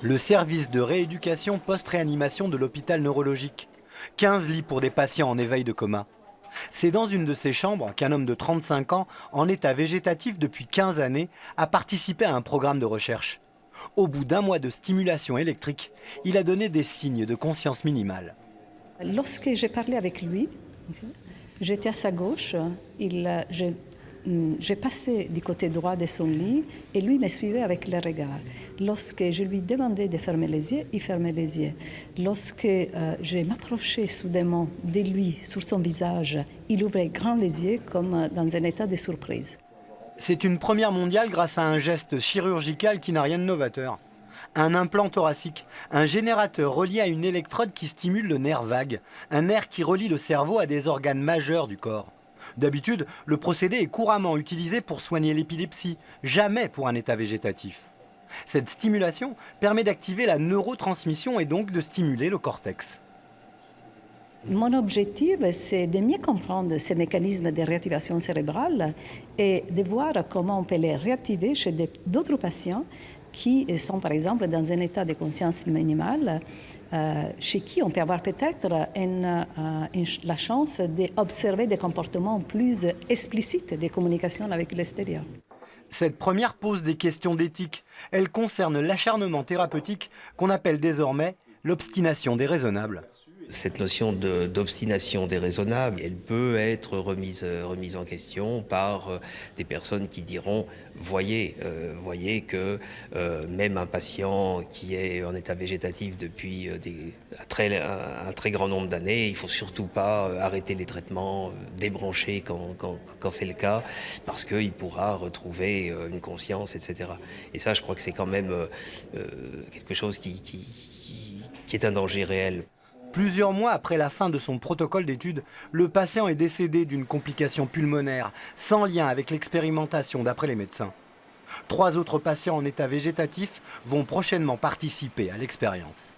Le service de rééducation post-réanimation de l'hôpital neurologique. 15 lits pour des patients en éveil de coma. C'est dans une de ces chambres qu'un homme de 35 ans, en état végétatif depuis 15 années, a participé à un programme de recherche. Au bout d'un mois de stimulation électrique, il a donné des signes de conscience minimale. Lorsque j'ai parlé avec lui, j'étais à sa gauche, j'ai passé du côté droit de son lit et lui me suivait avec le regard. Lorsque je lui demandais de fermer les yeux, il fermait les yeux. Lorsque je m'approchais soudainement de lui, sur son visage, il ouvrait grand les yeux comme dans un état de surprise. C'est une première mondiale grâce à un geste chirurgical qui n'a rien de novateur. Un implant thoracique, un générateur relié à une électrode qui stimule le nerf vague, un nerf qui relie le cerveau à des organes majeurs du corps. D'habitude, le procédé est couramment utilisé pour soigner l'épilepsie, jamais pour un état végétatif. Cette stimulation permet d'activer la neurotransmission et donc de stimuler le cortex. Mon objectif, c'est de mieux comprendre ces mécanismes de réactivation cérébrale et de voir comment on peut les réactiver chez d'autres patients qui sont par exemple dans un état de conscience minimale, chez qui on peut avoir peut-être la chance d'observer des comportements plus explicites de communication avec l'extérieur. Cette première pose des questions d'éthique. Elle concerne l'acharnement thérapeutique qu'on appelle désormais l'obstination déraisonnable. Cette notion d'obstination déraisonnable, elle peut être remise en question par des personnes qui diront voyez que même un patient qui est en état végétatif depuis un très grand nombre d'années, il ne faut surtout pas arrêter les traitements, débrancher quand c'est le cas, parce qu'il pourra retrouver une conscience, etc. Et ça, je crois que c'est quand même quelque chose qui est un danger réel. Plusieurs mois après la fin de son protocole d'étude, le patient est décédé d'une complication pulmonaire, sans lien avec l'expérimentation d'après les médecins. 3 autres patients en état végétatif vont prochainement participer à l'expérience.